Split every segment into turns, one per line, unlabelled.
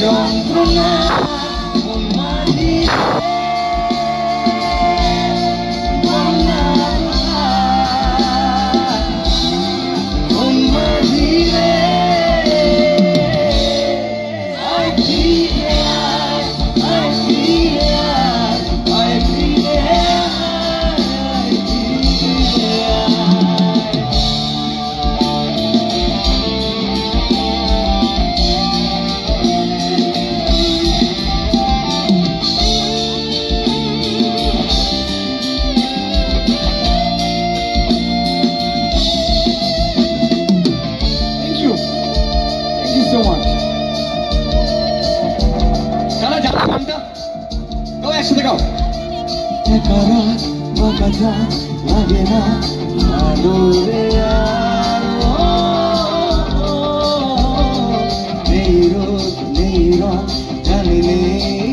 যন্ত্রণা মন মাঝি মন মাঝি রে লাগে না ভালো রে নেই রোদ নেই রং জানি নেই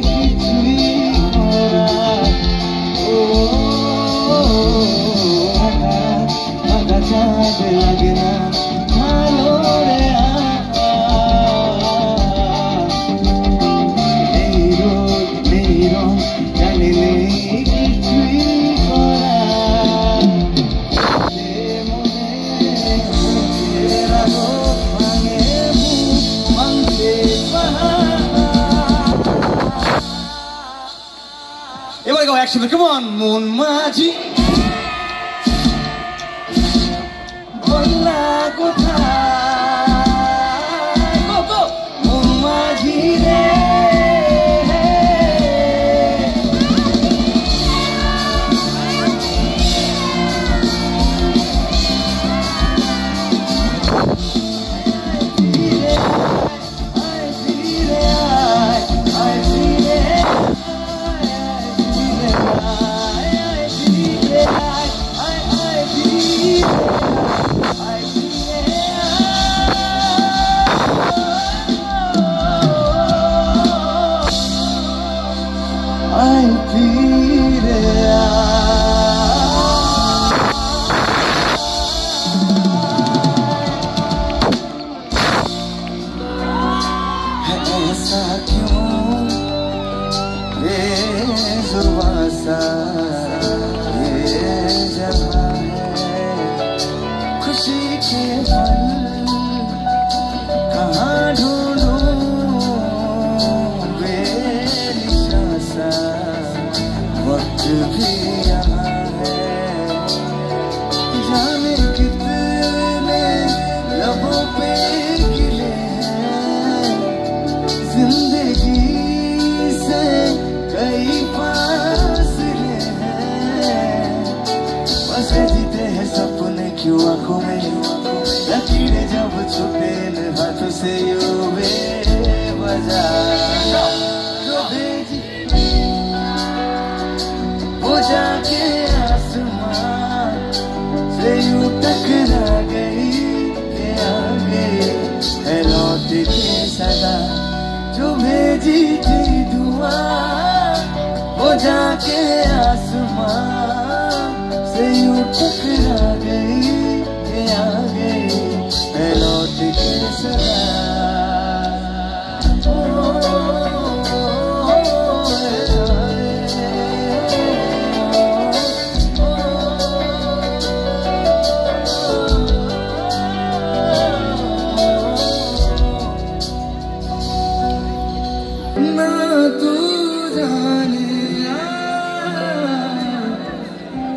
কিছুই ফাঁকা চাঁদ লাগে না ভালো রে নেই রোদ নেই রং জানি নেই Everybody go action, come on, Mon Maji. Bola kotha, go go, Mon Maji re. ऐसा क्यों बेजुबां सा ये जगह है खुशी के पल कहाँ ढूंढूं बेनिशान सा वक्त भी यहाँ है जाने कितने लबों पे गिले जिंदगी से कई फासले हैं बस जीते हैं सपने क्यों आंखों में लकीरें जब छुटे हाथों से यूं बेवजह जो भेजी वो जाके आसमां से यूं टकरा गई के आगे है लौट के सदा जो भेजी थी दुआ वो जाके आसमां से यूं टकरा गई के आगे है लौट के सदा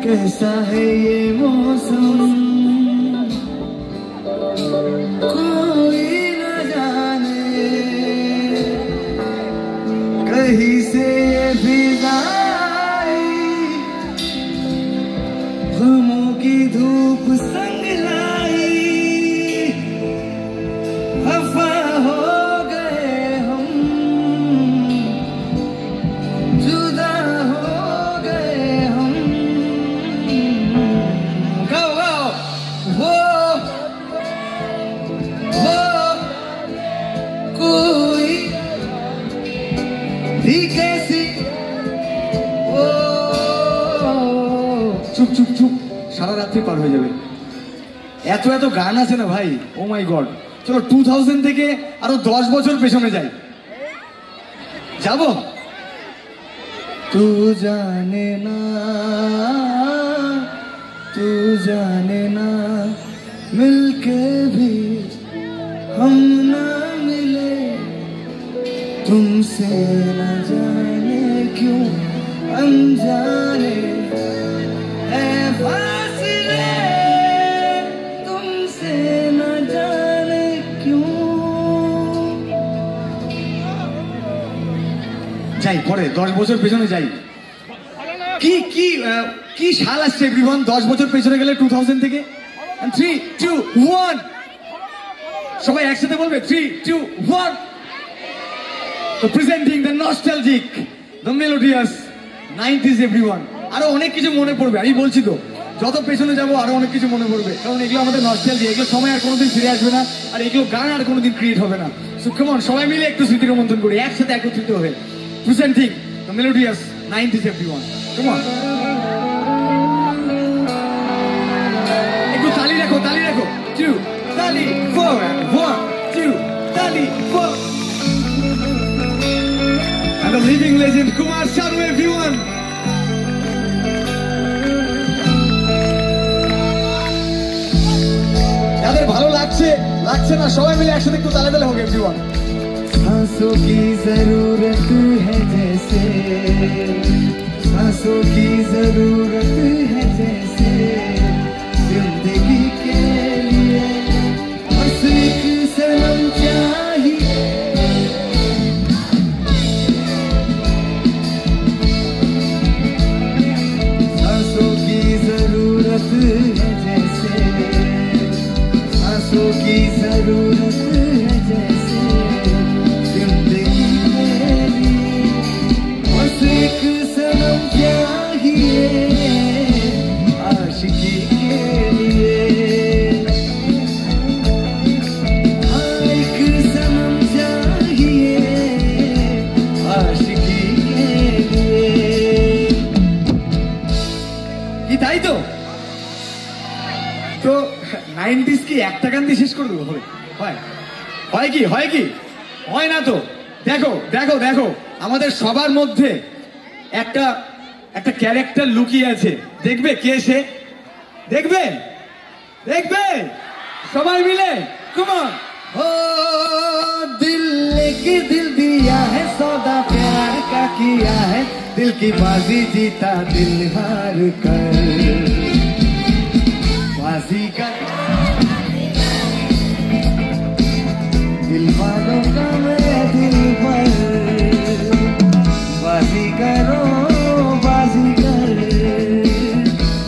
कैसा है ये मौसम कोई न जाने कहीं से ये फिजा आई गमों की धूप संग लाई खफा हो गए हम जुदा हो गए हम कोई भी कैसी চুপ চুপ চুপ সারা রাত্রি পার হয়ে যাবে এত এত গান আছে না ভাই ও মাই গড চলো 2000 থেকে আরো 10 বছর পেছনে যাই যাবো तू जाने ना मिलके भी हम ना मिले तुमसे न जाने क्यों अनजाने है फासले तुमसे न जाने क्यों যাই পরে 10 বছর পেছনে যাই কি কি কি সাল আসছে एवरीवन 10 বছর পেছনে গেলে 2000 থেকে 3 2 1 সবাই একসাথে বলবে 3 2 1 তো presenting the nostalgic the melodious 90s everyone আরো অনেক কিছু মনে পড়বে আমি বলছি তো যত পেছনে যাব আরো অনেক কিছু মনে পড়বে কারণ এগুলো আমাদের নস্টালজি এগুলো সময় আর কোনোদিন ফিরে আসবে না আর এগুলো গান আর কোনোদিন ক্রিয়েট হবে না সো কাম অন সবাই মিলে একটু স্মৃতি রোমন্থন করি একসাথে একত্রিত হয়ে presenting the melodious 90s everyone. Come on. Ekku tali rakho. 2 tali 4 1 2 tali 4. And the living legend Kumar Sanu everyone. যাদের ভালো লাগছে না সবাই মিলে একসাথে একটু তালে তালে হোক everyone. सांसों की जरूरत है जैसे सांसों की जरूरत है जैसे जिंदगी के लिए बस एक सनम चाहिए सांसों की जरूरत है जैसे सांसों की जरूरत है जैसे एक सनम चाहिए आशिकी के लिए एक सनम चाहिए आशिकी के लिए কি তাই তো 90s কি একটা গান দিয়ে শেষ করে দেবো হয় কি হয় না তো দেখো আমাদের সবার মধ্যে একটা ক্যারেক্টার লুকিয়ে আছে দেখবে কে সে দেখবে সবাই মিলে কাম অন ও दिल लेके दिल दिया है सौदा प्यार का किया है दिल की बाजी जीता दिल हार कर बाजी का दिल वालों का मैं दिल पर बाजी करो बाजीगर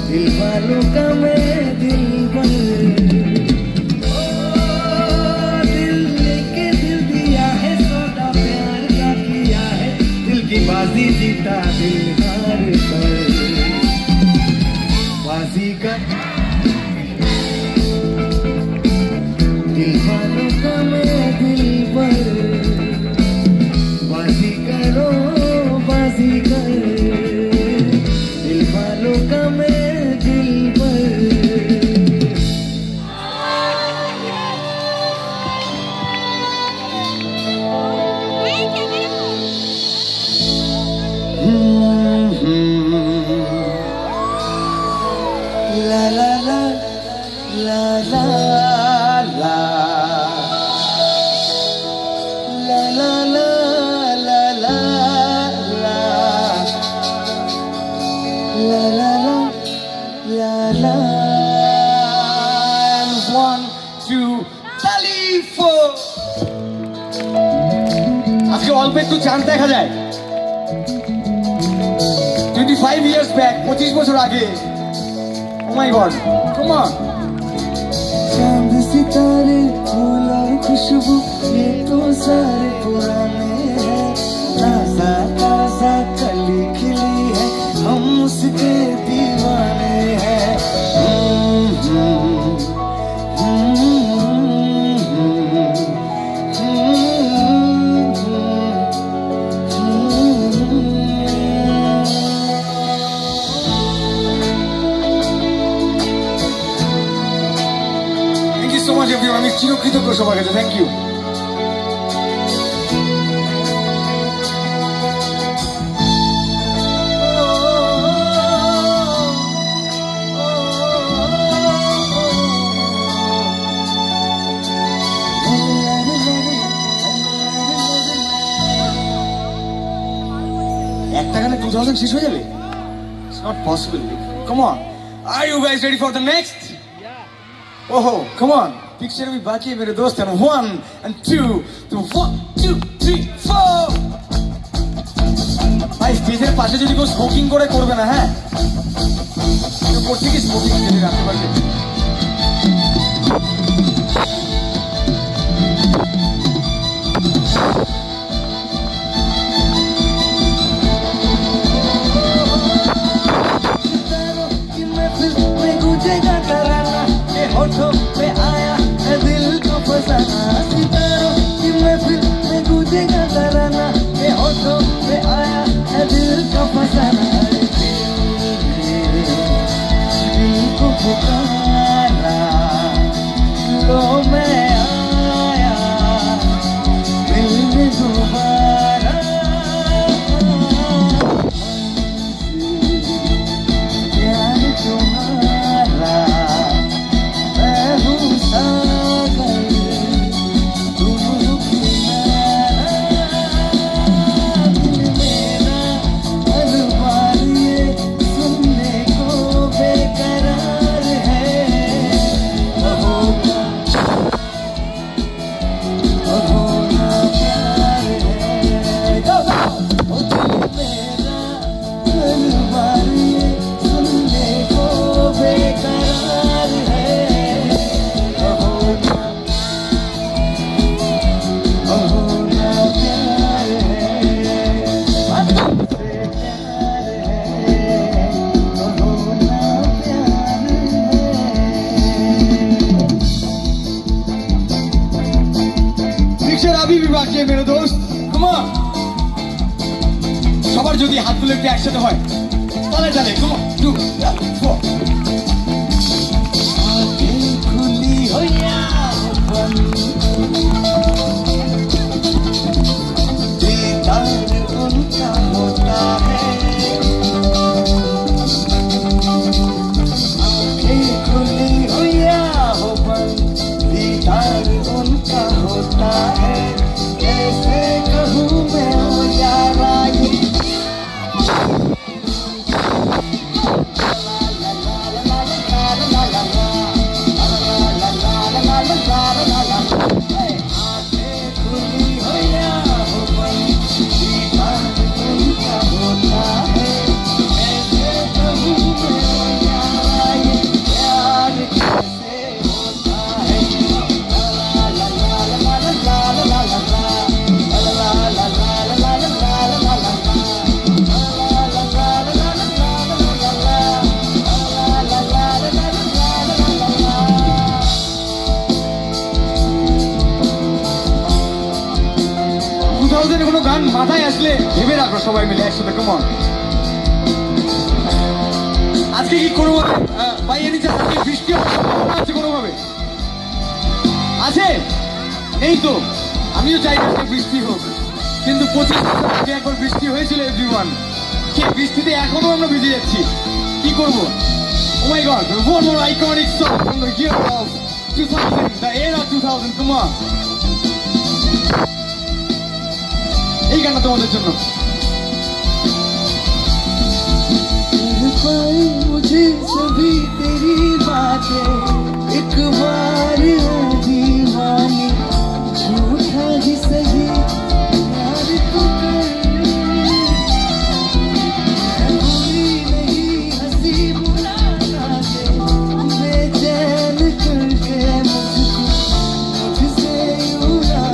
दिल वालों का मैं दिल पर दिल लेके दिल दिया है सौदा प्यार का किया है दिल की बाजी जीता दिल हार कर बाजीगर दिल वालों का मैं दिल पर बाजी करो दिल वालों का मैं दिल पर la la la la la la la la La la and 1 2 tali 4 আজকে অল্প একটু চাঁদ দেখা যায় 25 years back 25 বছর আগে oh my god come on चांद सितारे फूल और खुशबू ये तो सारे पुराने हैं ताजा ताजा कली खिली है हम उसके दीवाने हैं Thank you so much everyone. আমি চিরকৃতজ্ঞ সবার কাছে। Thank you. একটা গানে 2000 শেষ হয়ে যাবে? It's not possible. Come on. Are you guys ready for the next? Yeah. Oh, come on. Picture bhi baki hai mere dost. And 1 and 2 to 1 2 3 4. ভাই স্টেজের পাশে যদি কেউ স্মোকিং করে করবে না, হ্যাঁ? করছে কি স্মোকিং যদি রাখতে পারবে?
होठों पे आया है दिल को फसाना, सितारों की महफिल में गूंजेगा तराना, ये होठों पे आया है दिल को फसाना, दिल को पुकारा लो मैं आया मिलने दोबारा, प्यार तुम्हारा
अभी भी बाकी है मेरे दोस्त। Come on, সবার যদি হাতগুলো একটু একসাথে হয় তাহলে চলে। Come on, 2 4
आंखें खुली हो या बंद, दीदार उनका होता है, आंखें खुली हो या बंद, दीदार उनका होता है, कैसे कहूँ मैं हो यारा ये
কোনো গান মাথায় আসলে ভেবে রাখো সবাই মিলে একসাথে। Come on, আজকে কি কোনো ভাই এনি আজকে বৃষ্টি আছে কোনোভাবে আছে? নেই তো। আমিও চাই আজকে বৃষ্টি হোক, কিন্তু 25 বছর আগে একবার বৃষ্টি হয়েছিল এভরিওয়ান, সেই বৃষ্টিতে এখনো আমরা ভিজে যাচ্ছি। কি করবো? Oh my God, one more iconic song from the year of 2000, the era 2000. Come on, এই গানটা তোমাদের জন্য।
मुझे सभी तेरी बातें एक बार दीवानी, झूठा ही सही प्यार तो कर, कोई नहीं हंसी मुलाकातें बेचैन करके मुझको मुझसे उड़ा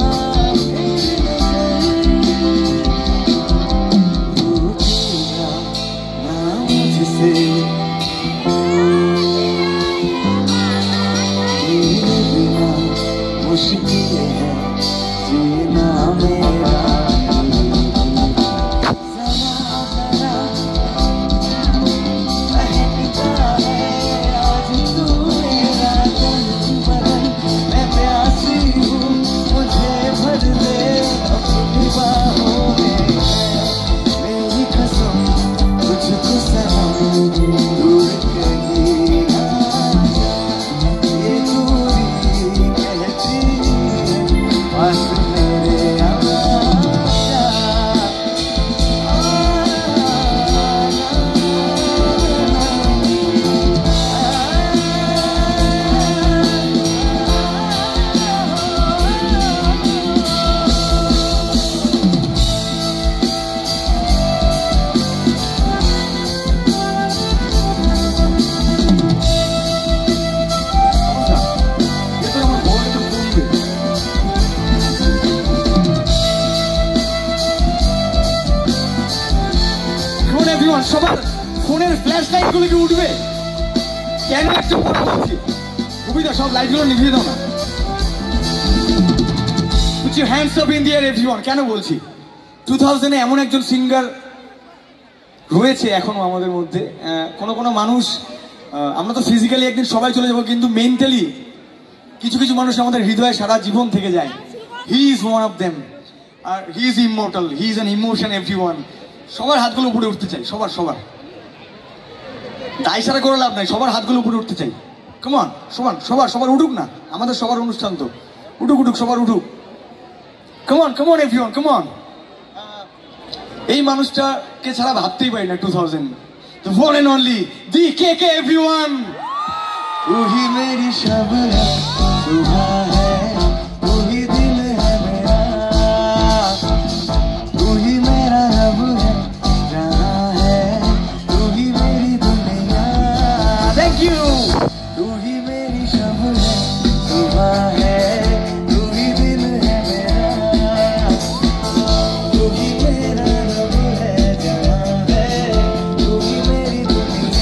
এভরিওয়ান, সবার ফোনের ফ্ল্যাশ লাইট গুলো কি উঠবে? কেন একটু কথা বলছি, কবিতা সব লাইট গুলো নিভিয়ে দাও না। Put your hands up in the air everyone. কেন বলছি 2000 এ এমন একজন সিঙ্গার রয়েছে এখনো আমাদের মধ্যে। কোনো মানুষ, আমরা তো ফিজিক্যালি একদিন সবাই চলে যাবো, কিন্তু মেন্টালি কিছু কিছু মানুষ আমাদের হৃদয়ে সারা জীবন থেকে যায়। He is one of them, আর he is immortal, he is an emotion everyone. সবার হাতগুলো উপরে উঠতে চাই, সবার সবার দায় সারা করে লাভ নাই, সবার হাতগুলো উপরে উঠতে চাই। কেমন সমান সবার সবার উঠুক না, আমাদের সবার অনুষ্ঠান তো, উঠুক উঠুক সবার উঠুক। কেমন কেমন এভরিওয়ান কেমন। এই মানুষটাকে ছাড়া ভাবতেই পারি না 2000, the one and only the KK everyone.
तू ही मेरी शब है, सुबह है, तू ही दिल है मेरा, तू ही मेरा रब है, जहाँ है, तू ही मेरी दुनिया।
Thank you.
तू ही मेरी शब है, सुबह है, तू ही दिल है मेरा, तू ही मेरा रब है, जहाँ है, तू ही मेरी दुनिया।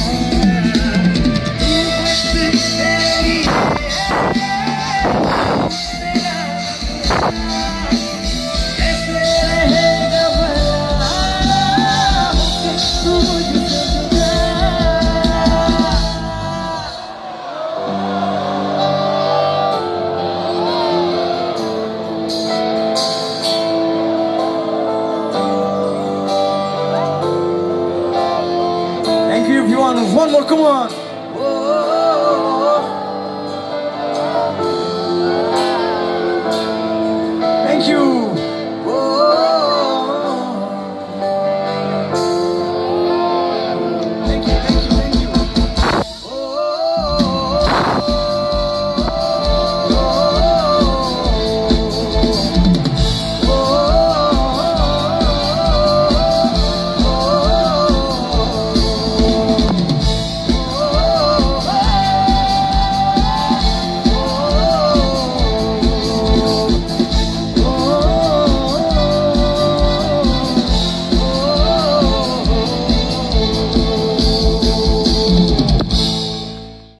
ऐसे रहेगा भला होके तू मुझसे जुदा।
Thank you everyone. One more, come on.